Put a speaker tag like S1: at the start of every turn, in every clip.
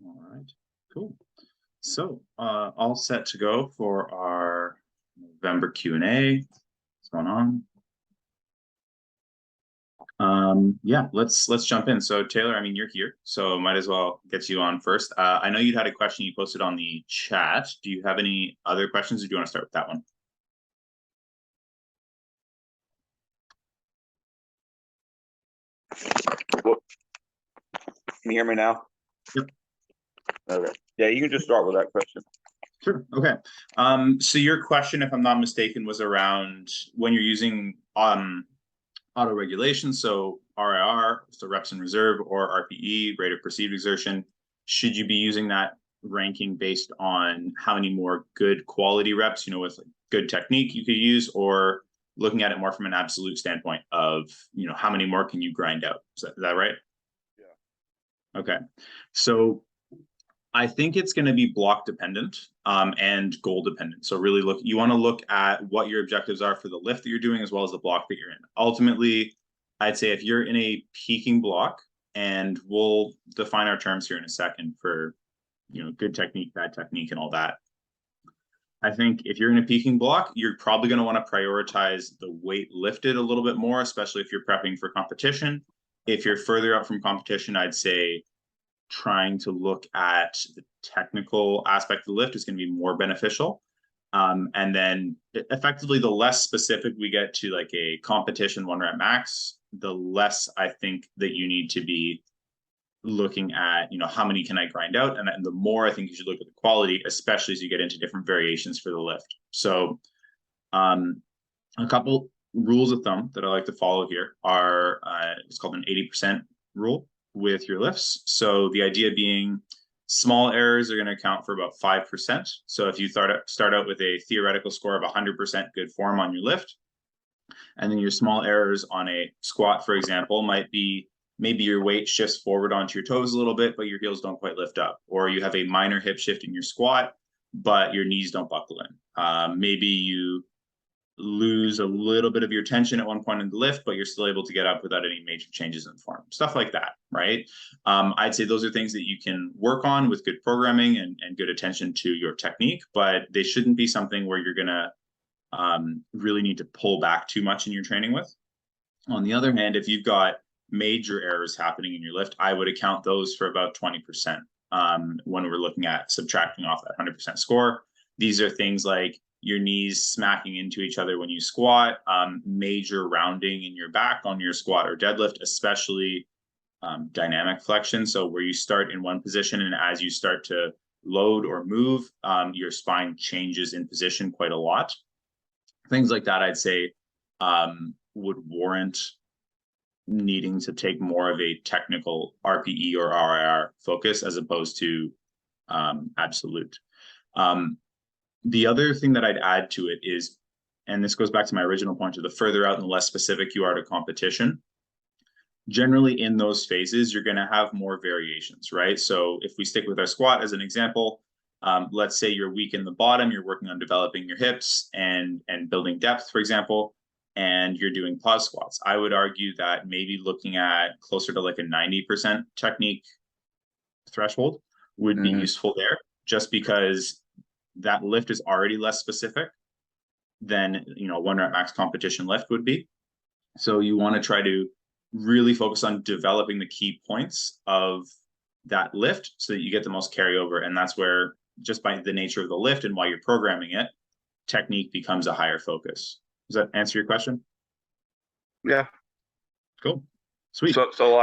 S1: All right, cool. So all set to go for our November Q&A. What's going on? Yeah, let's jump in. So Taylor, I mean, you're here, so might as well get you on first. I know you had a question you posted on the chat. Do you have any other questions, or do you want to start with that one?
S2: Can you hear me now?
S1: Yep.
S2: Okay. Yeah, you can just start with that question.
S1: Sure. Okay. So your question, if I'm not mistaken, was around when you're using auto regulation, so RIR, so reps in reserve, or RPE, rate of perceived exertion. Should you be using that ranking based on how many more good quality reps, with good technique you could use, or looking at it more from an absolute standpoint of, how many more can you grind out? Is that right?
S2: Yeah.
S1: Okay. So I think it's going to be block dependent and goal dependent. So really you want to look at what your objectives are for the lift that you're doing, as well as the block that you're in. Ultimately, I'd say if you're in a peaking block, and we'll define our terms here in a second for, good technique, bad technique, and all that. I think if you're in a peaking block, you're probably going to want to prioritize the weight lifted a little bit more, especially if you're prepping for competition. If you're further up from competition, I'd say trying to look at the technical aspect of the lift is going to be more beneficial. And then effectively, the less specific we get to like a competition 1 rep max, the less I think that you need to be looking at, how many can I grind out? And the more I think you should look at the quality, especially as you get into different variations for the lift. So a couple rules of thumb that I like to follow here are, it's called an 80% rule with your lifts. So the idea being small errors are going to account for about 5%. So if you start out with a theoretical score of 100% good form on your lift, and then your small errors on a squat, for example, might be maybe your weight shifts forward onto your toes a little bit, but your heels don't quite lift up, or you have a minor hip shift in your squat, but your knees don't buckle in. Maybe you lose a little bit of your tension at one point in the lift, but you're still able to get up without any major changes in form, stuff like that, right? I'd say those are things that you can work on with good programming and good attention to your technique, but they shouldn't be something where you're going to really need to pull back too much in your training with. On the other hand, if you've got major errors happening in your lift, I would account those for about 20% when we're looking at subtracting off that 100% score. These are things like your knees smacking into each other when you squat, major rounding in your back on your squat or deadlift, especially dynamic flexion. So where you start in one position, and as you start to load or move, your spine changes in position quite a lot. Things like that, I'd say, would warrant needing to take more of a technical RPE or RIR focus as opposed to absolute. The other thing that I'd add to it is, and this goes back to my original point, the further out and the less specific you are to competition, generally in those phases, you're going to have more variations, right? So if we stick with our squat as an example, let's say you're weak in the bottom, you're working on developing your hips and building depth, for example, and you're doing pause squats. I would argue that maybe looking at closer to like a 90% technique threshold would be useful there, just because that lift is already less specific than 1 rep max competition lift would be. So you want to try to really focus on developing the key points of that lift so that you get the most carryover. And that's where, just by the nature of the lift and why you're programming it, technique becomes a higher focus. Does that answer your question?
S2: Yeah.
S1: Cool. Sweet.
S2: So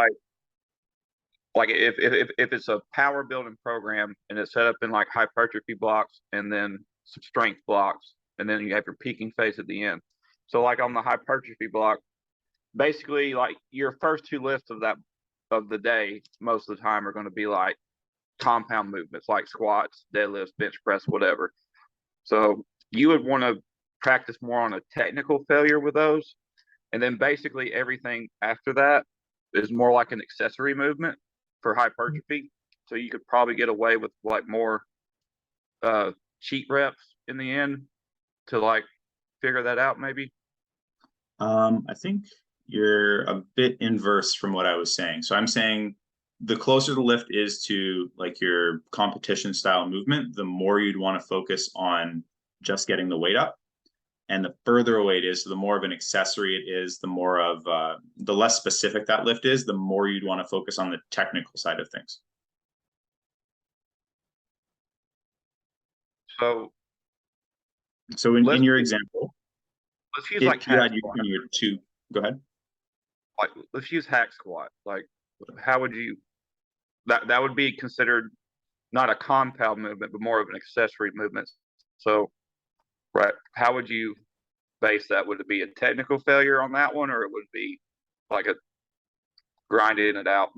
S2: like if it's a power building program and it's set up in like hypertrophy blocks and then some strength blocks, and then you have your peaking phase at the end. So like on the hypertrophy block, basically like your first 2 lifts of the day most of the time are going to be like compound movements like squats, deadlifts, bench press, whatever. So you would want to practice more on a technical failure with those, and then basically everything after that is more like an accessory movement for hypertrophy. So you could probably get away with like more cheat reps in the end to like figure that out maybe.
S1: I think you're a bit inverse from what I was saying. So I'm saying the closer the lift is to like your competition style movement, the more you'd want to focus on just getting the weight up. And the further away it is, so the more of an accessory it is, the more of the less specific that lift is, the more you'd want to focus on the technical side of things.
S2: So
S1: in your example,
S2: let's use
S1: if
S2: like
S1: you
S2: hack
S1: had
S2: squat.
S1: your two, go ahead.
S2: Like let's use hack squat. Like how would you that would be considered not a compound movement, but more of an accessory movement. So right, how would you base that? Would it be a technical failure on that one, or it would be like a grinding it out?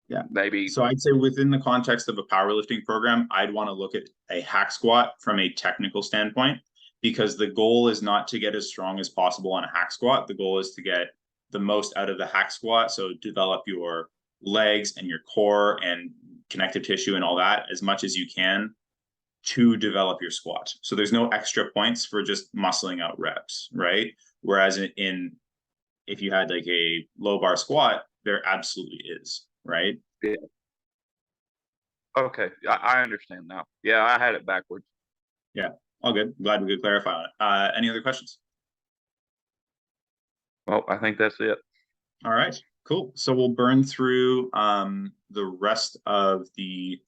S1: Yeah.
S2: Maybe.
S1: So I'd say within the context of a powerlifting program, I'd want to look at a hack squat from a technical standpoint, because the goal is not to get as strong as possible on a hack squat. The goal is to get the most out of the hack squat. So develop your legs and your core and connective tissue and all that as much as you can to develop your squat. So there's no extra points for just muscling out reps, right? Whereas if you had like a low bar squat, there absolutely is, right?
S2: Yeah. Okay, I understand now. Yeah, I had it backwards.
S1: Yeah, all good. Glad we could clarify on it. Any other questions?
S2: Well, I think that's it.
S1: All right, cool. So we'll burn through the rest of the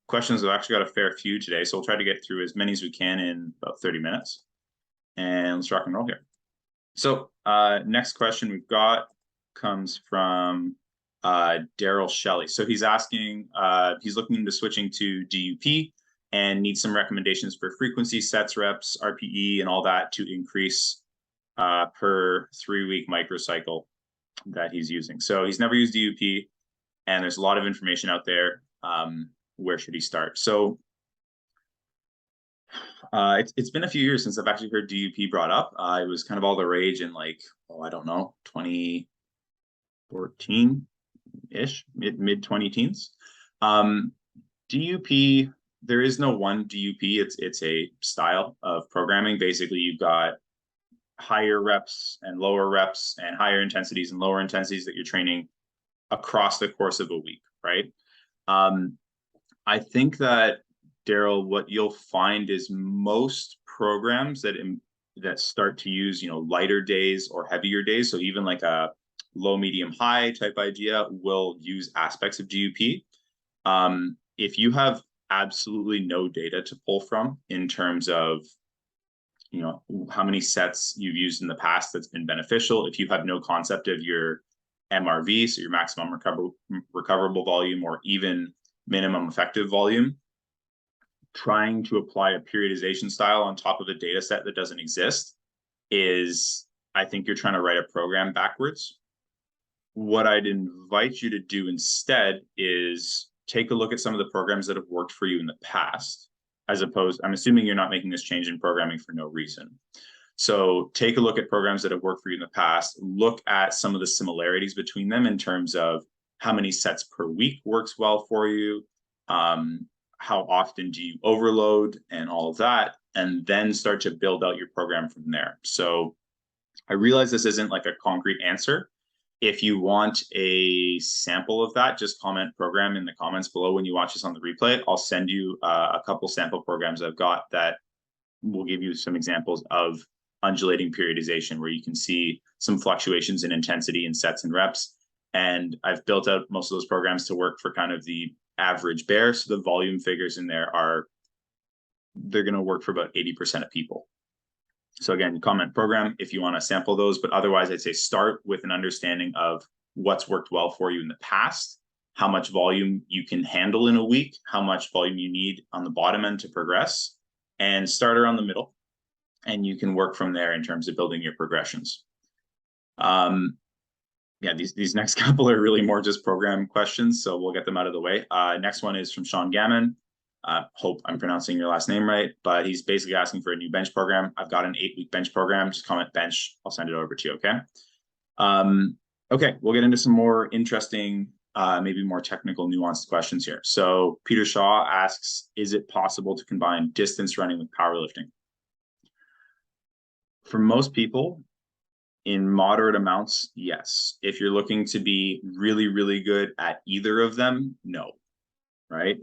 S1: questions. We've actually got a fair few today, so we'll try to get through as many as we can in about 30 minutes. And let's rock and roll here. So next question we've got comes from Daryl Shelley. So he's asking, he's looking into switching to DUP and needs some recommendations for frequency, sets, reps, RPE, and all that to increase per 3-week microcycle that he's using. So he's never used DUP, and there's a lot of information out there. Where should he start? So it's been a few years since I've actually heard DUP brought up. It was kind of all the rage in like, I don't know, 2014-ish, mid 20 teens. DUP, there is no one DUP. It's a style of programming. Basically, you've got higher reps and lower reps and higher intensities and lower intensities that you're training across the course of a week, right? I think that, Daryl, what you'll find is most programs that start to use, lighter days or heavier days, so even like a low, medium, high type idea, will use aspects of DUP. If you have absolutely no data to pull from in terms of how many sets you've used in the past that's been beneficial, if you have no concept of your MRV, so your maximum recoverable volume, or even minimum effective volume, trying to apply a periodization style on top of a data set that doesn't exist is, I think you're trying to write a program backwards. What I'd invite you to do instead is take a look at some of the programs that have worked for you in the past, as opposed, I'm assuming you're not making this change in programming for no reason. So take a look at programs that have worked for you in the past, look at some of the similarities between them in terms of how many sets per week works well for you, how often do you overload, and all of that, and then start to build out your program from there. So I realize this isn't like a concrete answer. If you want a sample of that, just comment program in the comments below when you watch this on the replay. I'll send you a couple sample programs I've got that will give you some examples of undulating periodization, where you can see some fluctuations in intensity and sets and reps. And I've built out most of those programs to work for kind of the average bear. So the volume figures in there they're going to work for about 80% of people. So again, comment program if you want to sample those, but otherwise I'd say start with an understanding of what's worked well for you in the past, how much volume you can handle in a week, how much volume you need on the bottom end to progress, and start around the middle. And you can work from there in terms of building your progressions. Yeah, these next couple are really more just program questions, so we'll get them out of the way. Next one is from Sean Gammon. Hope I'm pronouncing your last name right, but he's basically asking for a new bench program. I've got an 8-week bench program. Just comment bench. I'll send it over to you, okay? Okay, we'll get into some more interesting, maybe more technical, nuanced questions here. So Peter Shaw asks, is it possible to combine distance running with powerlifting? For most people, In moderate amounts, yes. If you're looking to be really, really good at either of them, no, right?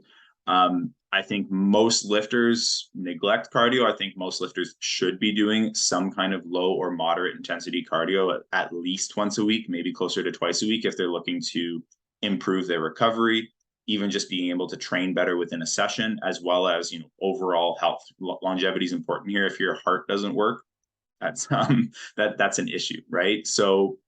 S1: I think most lifters neglect cardio. I think most lifters should be doing some kind of low or moderate intensity cardio at least once a week, maybe closer to twice a week if they're looking to improve their recovery, even just being able to train better within a session, as well as, you know, overall health. Longevity is important here. If your heart doesn't work, that's that's an issue, right? So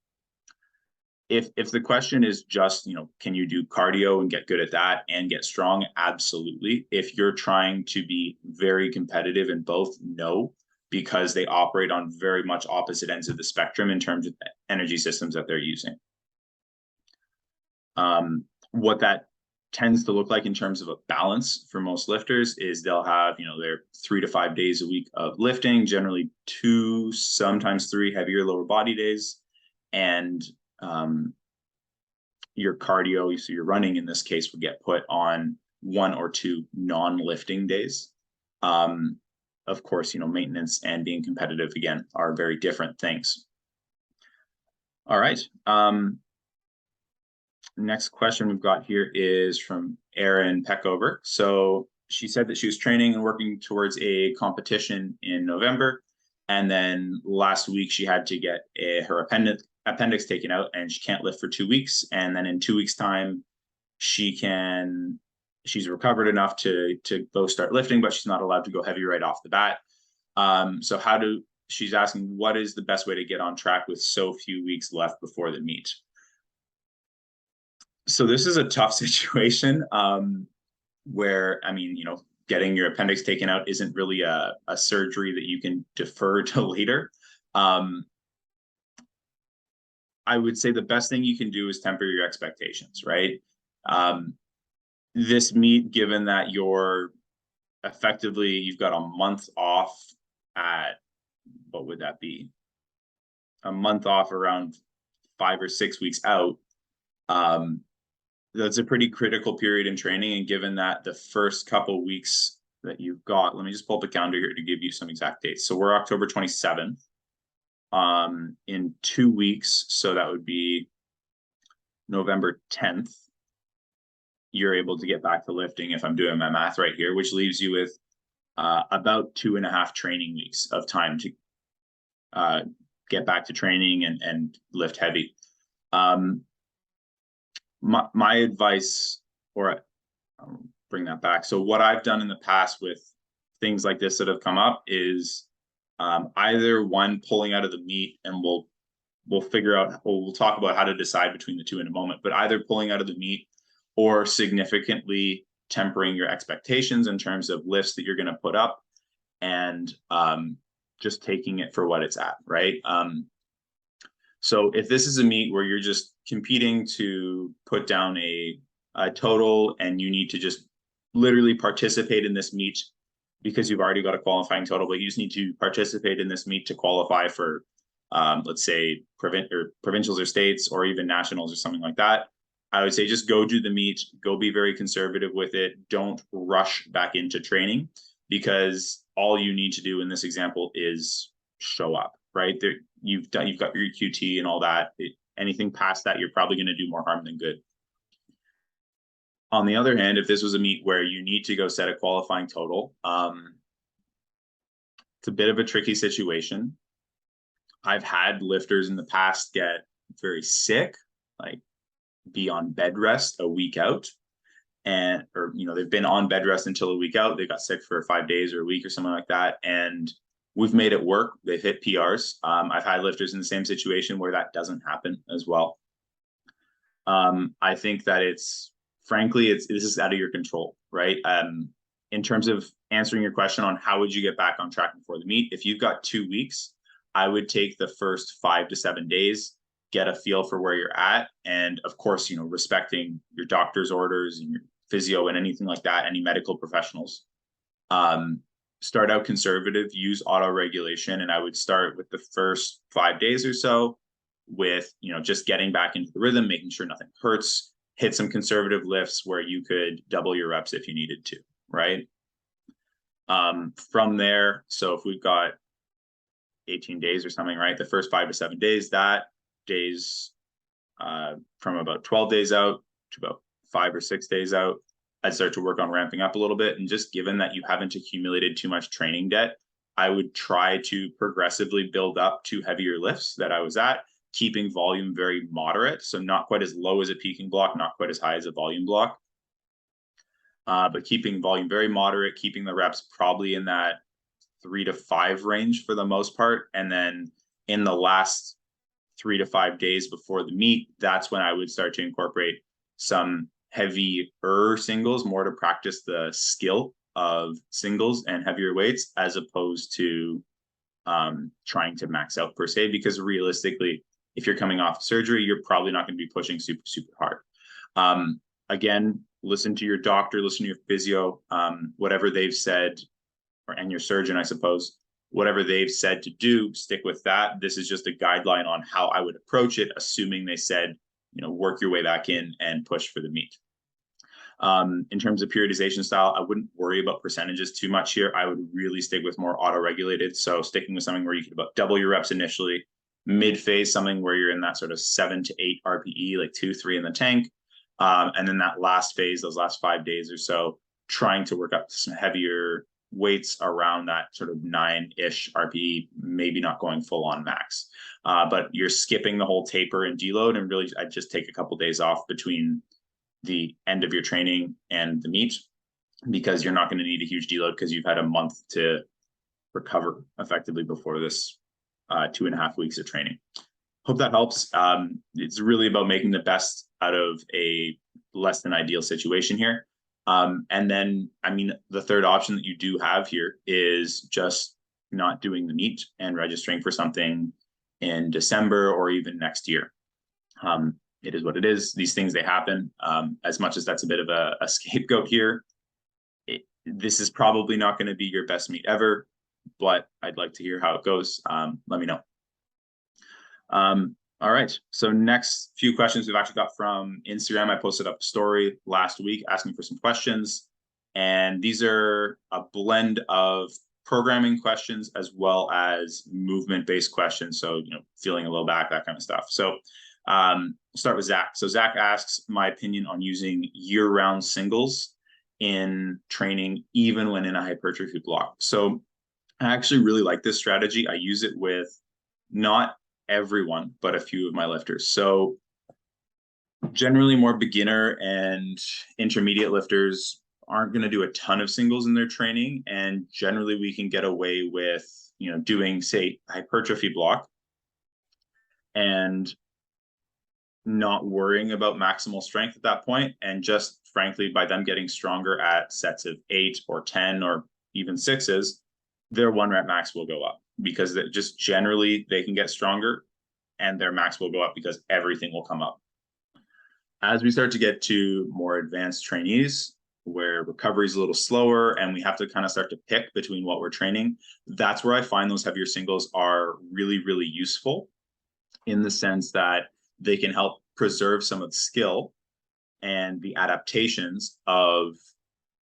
S1: if the question is just, you know, can you do cardio and get good at that and get strong? Absolutely. If you're trying to be very competitive in both, no, because they operate on very much opposite ends of the spectrum in terms of energy systems that they're using. What that tends to look like in terms of a balance for most lifters is they'll have, you know, their 3 to 5 days a week of lifting, generally 2, sometimes 3 heavier lower body days, and your cardio, so your running in this case, would get put on 1 or 2 non-lifting days. Of course, you know, maintenance and being competitive, again, are very different things. All right. Next question we've got here is from Erin Peckover. So she said that she was training and working towards a competition in November. And then last week she had to get her appendix taken out and she can't lift for 2 weeks. And then in 2 weeks time, she's recovered enough to go start lifting, but she's not allowed to go heavy right off the bat. So she's asking, what is the best way to get on track with so few weeks left before the meet? So this is a tough situation where, I mean, you know, getting your appendix taken out isn't really a surgery that you can defer to later. I would say the best thing you can do is temper your expectations, right? This meet, given that you've got a month off at, what would that be? A month off around 5 or 6 weeks out. That's a pretty critical period in training. And given that the first couple weeks that you've got, let me just pull up the calendar here to give you some exact dates. So we're October 27th. In 2 weeks, so that would be November 10th, you're able to get back to lifting, if I'm doing my math right here, which leaves you with about 2.5 training weeks of time to get back to training and lift heavy. My advice, or I'll bring that back. So what I've done in the past with things like this that have come up is either one, pulling out of the meet, and we'll talk about how to decide between the two in a moment, but either pulling out of the meet or significantly tempering your expectations in terms of lifts that you're going to put up, and just taking it for what it's at, right? So if this is a meet where you're just competing to put down a total, and you need to just literally participate in this meet because you've already got a qualifying total, but you just need to participate in this meet to qualify for, let's say, provincials or states, or even nationals or something like that, I would say just go do the meet, go be very conservative with it. Don't rush back into training, because all you need to do in this example is show up, right? You've got your QT and all that. Anything past that, you're probably going to do more harm than good. On the other hand, if this was a meet where you need to go set a qualifying total, it's a bit of a tricky situation. I've had lifters in the past get very sick, like be on bed rest a week out, or they've been on bed rest until a week out. They got sick for 5 days or a week or something like that, and we've made it work. They've hit PRs. I've had lifters in the same situation where that doesn't happen as well. I think that frankly, this is out of your control, right? In terms of answering your question on how would you get back on track before the meet, if you've got 2 weeks, I would take the first 5 to 7 days, get a feel for where you're at. And of course, respecting your doctor's orders and your physio and anything like that, any medical professionals. Start out conservative, use auto regulation. And I would start with the first 5 days or so with, just getting back into the rhythm, making sure nothing hurts, hit some conservative lifts where you could double your reps if you needed to, right? From there, so if we've got 18 days or something, right? The first 5 to 7 days, that days from about 12 days out to about 5 or 6 days out, I'd start to work on ramping up a little bit. And just given that you haven't accumulated too much training debt, I would try to progressively build up to heavier lifts that I was at, keeping volume very moderate. So not quite as low as a peaking block, not quite as high as a volume block, but keeping volume very moderate, keeping the reps probably in that 3 to 5 range for the most part. And then in the last 3 to 5 days before the meet, that's when I would start to incorporate some heavier singles, more to practice the skill of singles and heavier weights, as opposed to trying to max out per se, because realistically, if you're coming off surgery, you're probably not going to be pushing super, super hard. Again, listen to your doctor, listen to your physio, whatever they've said, and your surgeon, I suppose, whatever they've said to do, stick with that. This is just a guideline on how I would approach it, assuming they said, work your way back in and push for the meet. In terms of periodization style, I wouldn't worry about percentages too much here. I would really stick with more auto-regulated. So sticking with something where you could about double your reps initially, mid-phase, something where you're in that sort of 7 to 8 RPE, like 2, 3 in the tank. And then that last phase, those last 5 days or so, trying to work up to some heavier weights around that sort of 9-ish RPE, maybe not going full on max. But you're skipping the whole taper and deload, and really I'd just take a couple days off between the end of your training and the meet, because you're not going to need a huge deload because you've had a month to recover effectively before this 2.5 weeks of training. Hope that helps. It's really about making the best out of a less than ideal situation here. And then, the third option that you do have here is just not doing the meet and registering for something in December or even next year. It is what it is. These things, they happen. As much as that's a bit of a scapegoat here, this is probably not going to be your best meet ever, but I'd like to hear how it goes. Let me know. All right, so next few questions we've actually got from Instagram. I posted up a story last week asking for some questions, and these are a blend of programming questions as well as movement-based questions. So, feeling a little back, that kind of stuff. So start with Zach. So Zach asks my opinion on using year-round singles in training, even when in a hypertrophy block. So I actually really like this strategy. I use it with not everyone, but a few of my lifters. So generally more beginner and intermediate lifters aren't going to do a ton of singles in their training. And generally we can get away with, doing, say, hypertrophy block and not worrying about maximal strength at that point. And just frankly, by them getting stronger at sets of 8 or 10 or even 6s, their 1 rep max will go up, because just generally they can get stronger and their max will go up because everything will come up. As we start to get to more advanced trainees, where recovery is a little slower and we have to kind of start to pick between what we're training, that's where I find those heavier singles are really, really useful, in the sense that they can help preserve some of the skill and the adaptations of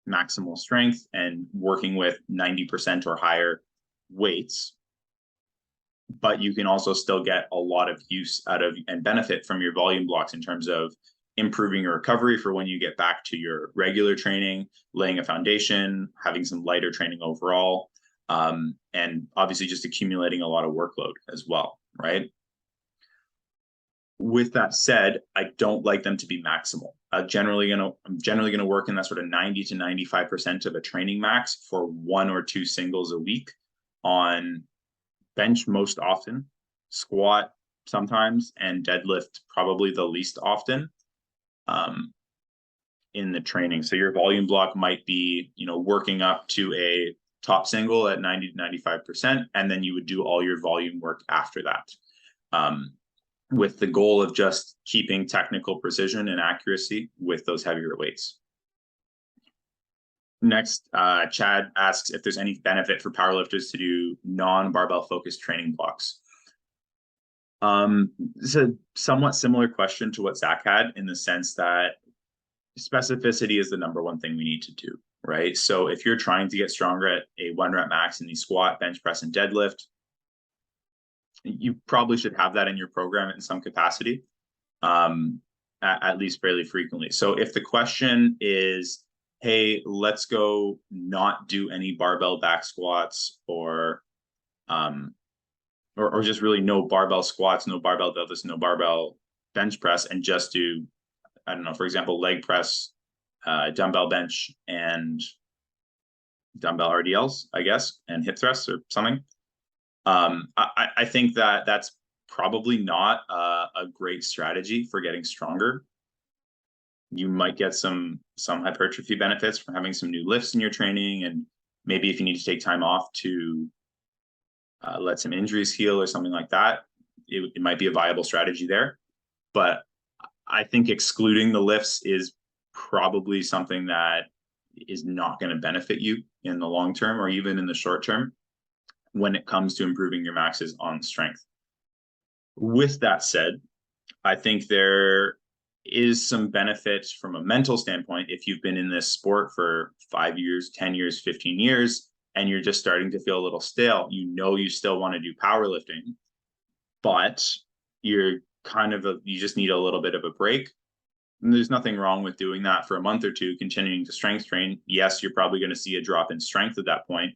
S1: maximal strength and working with 90% or higher weights. But you can also still get a lot of use out of and benefit from your volume blocks in terms of improving your recovery for when you get back to your regular training, laying a foundation, having some lighter training overall, and obviously just accumulating a lot of workload as well, right? With that said, I don't like them to be maximal. I'm generally gonna work in that sort of 90 to 95% of a training max for 1 or 2 singles a week on bench most often, squat sometimes, and deadlift probably the least often in the training. So your volume block might be, working up to a top single at 90 to 95%, and then you would do all your volume work after that, with the goal of just keeping technical precision and accuracy with those heavier weights. Next, Chad asks if there's any benefit for powerlifters to do non-barbell focused training blocks. It's a somewhat similar question to what Zach had, in the sense that specificity is the #1 thing we need to do, right? So if you're trying to get stronger at a 1 rep max in the squat, bench press, and deadlift, you probably should have that in your program in some capacity, at least fairly frequently. So if the question is, hey, let's go not do any barbell back squats, or just really no barbell squats, no barbell deadlifts, no barbell bench press, and just do, I don't know, for example, leg press, dumbbell bench, and dumbbell RDLs, I guess, and hip thrusts or something. I think that that's probably not a great strategy for getting stronger. You might get some hypertrophy benefits from having some new lifts in your training, and maybe if you need to take time off to let some injuries heal or something like that, it might be a viable strategy there. But I think excluding the lifts is probably something that is not going to benefit you in the long term or even in the short term when it comes to improving your maxes on strength. With that said, I think there is some benefit from a mental standpoint if you've been in this sport for 5 years, 10 years, 15 years, and you're just starting to feel a little stale. You know you still want to do powerlifting, but you're you just need a little bit of a break. And there's nothing wrong with doing that for a month or two, continuing to strength train. Yes, you're probably going to see a drop in strength at that point,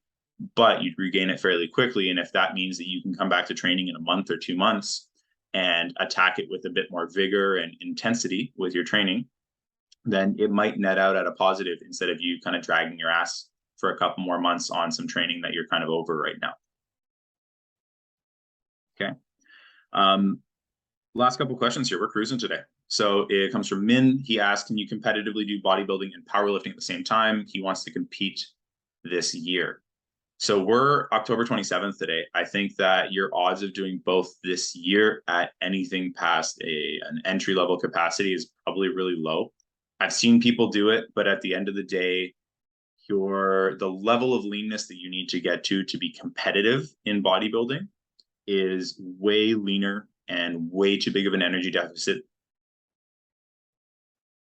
S1: but you'd regain it fairly quickly. And if that means that you can come back to training in a month or 2 months and attack it with a bit more vigor and intensity with your training, then it might net out at a positive instead of you kind of dragging your ass for a couple more months on some training that you're kind of over right now. Okay. Last couple questions here. We're cruising today. So it comes from Min. He asked, can you competitively do bodybuilding and powerlifting at the same time? He wants to compete this year. So we're October 27th today. I think that your odds of doing both this year at anything past an entry-level capacity is probably really low. I've seen people do it, but at the end of the day, the level of leanness that you need to get to be competitive in bodybuilding is way leaner and way too big of an energy deficit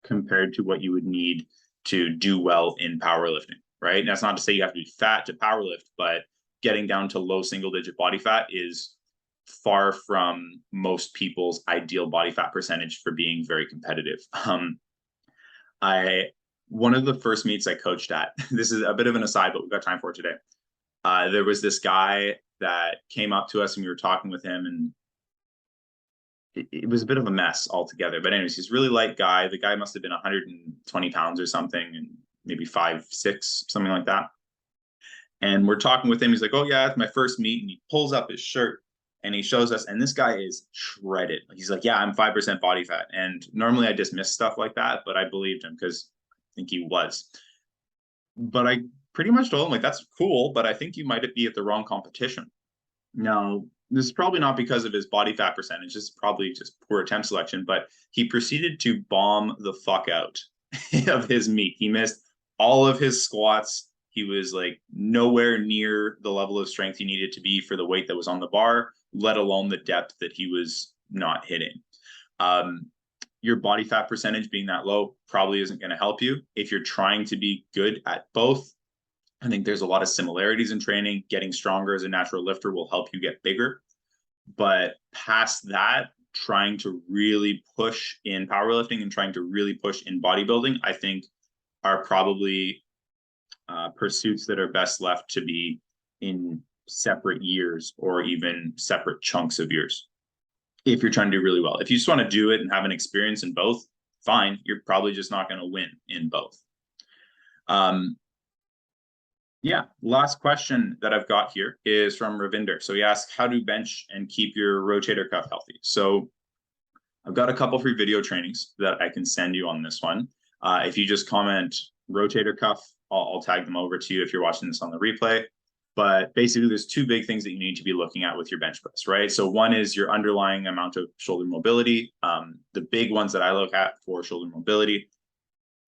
S1: compared to what you would need to do well in powerlifting, right? And that's not to say you have to be fat to powerlift, but getting down to low single-digit body fat is far from most people's ideal body fat percentage for being very competitive. One of the first meets I coached at, this is a bit of an aside, but we've got time for it today. There was this guy that came up to us and we were talking with him, and it was a bit of a mess altogether. But anyways, he's a really light guy. The guy must have been 120 pounds or something, and maybe 5'6", something like that. And we're talking with him. He's like, oh yeah, it's my first meet. And he pulls up his shirt and he shows us, and this guy is shredded. He's like, yeah, I'm 5% body fat. And normally I dismiss stuff like that, but I believed him because I think he was. But I pretty much told him, like, that's cool, but I think you might be at the wrong competition. Now, this is probably not because of his body fat percentage. It's probably just poor attempt selection, but he proceeded to bomb the fuck out of his meet. He missed all of his squats. He was like nowhere near the level of strength he needed to be for the weight that was on the bar, let alone the depth that he was not hitting. Your body fat percentage being that low probably isn't going to help you. If you're trying to be good at both, I think there's a lot of similarities in training. Getting stronger as a natural lifter will help you get bigger. But past that, trying to really push in powerlifting and trying to really push in bodybuilding, I think are probably pursuits that are best left to be in separate years or even separate chunks of years if you're trying to do really well. If you just want to do it and have an experience in both, fine. You're probably just not going to win in both. Yeah, last question that I've got here is from Ravinder. So he asks, how to bench and keep your rotator cuff healthy? So I've got a couple free video trainings that I can send you on this one. If you just comment rotator cuff, I'll tag them over to you if you're watching this on the replay. But basically, there's two big things that you need to be looking at with your bench press, right? So one is your underlying amount of shoulder mobility. The big ones that I look at for shoulder mobility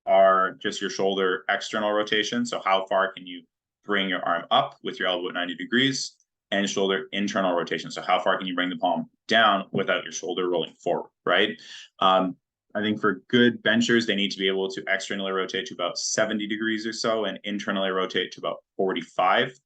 S1: are just your shoulder external rotation. So how far can you bring your arm up with your elbow at 90 degrees, and shoulder internal rotation. So how far can you bring the palm down without your shoulder rolling forward, right? I think for good benchers, they need to be able to externally rotate to about 70 degrees or so and internally rotate to about 45.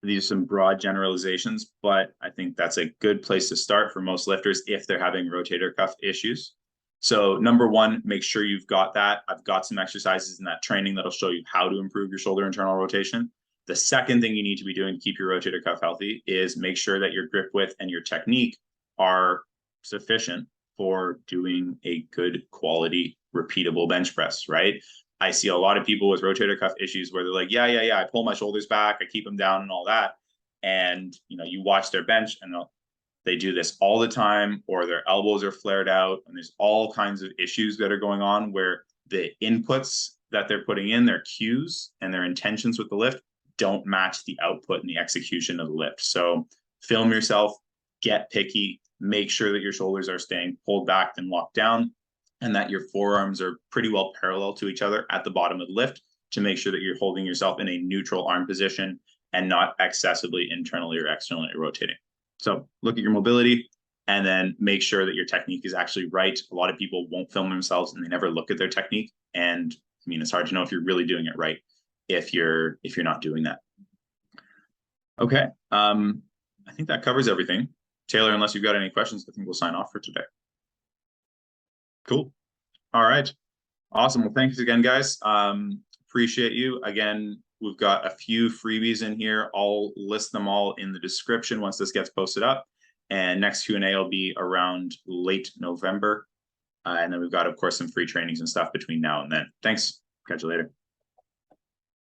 S1: these are some broad generalizations, but I think that's a good place to start for most lifters if they're having rotator cuff issues. So number one, make sure you've got that. I've got some exercises in that training that'll show you how to improve your shoulder internal rotation. The second thing you need to be doing to keep your rotator cuff healthy is make sure that your grip width and your technique are sufficient for doing a good quality, repeatable bench press, right? I see a lot of people with rotator cuff issues where they're like, yeah, I pull my shoulders back, I keep them down and all that. And, you know, you watch their bench and they do this all the time, or their elbows are flared out, and there's all kinds of issues that are going on where the inputs that they're putting in, their cues and their intentions with the lift don't match the output and the execution of the lift. So film yourself, get picky, make sure that your shoulders are staying pulled back and locked down, and that your forearms are pretty well parallel to each other at the bottom of the lift to make sure that you're holding yourself in a neutral arm position and not excessively internally or externally rotating. So look at your mobility and then make sure that your technique is actually right. A lot of people won't film themselves and they never look at their technique. And I mean, it's hard to know if you're really doing it right if you're not doing that. Okay. I think that covers everything. Taylor, unless you've got any questions, I think we'll sign off for today. Cool. All right. Awesome. Well, thanks again, guys. Appreciate you. Again, we've got a few freebies in here. I'll list them all in the description once this gets posted up. And next Q&A will be around late November. And then we've got, of course, some free trainings and stuff between now and then. Thanks. Catch you later.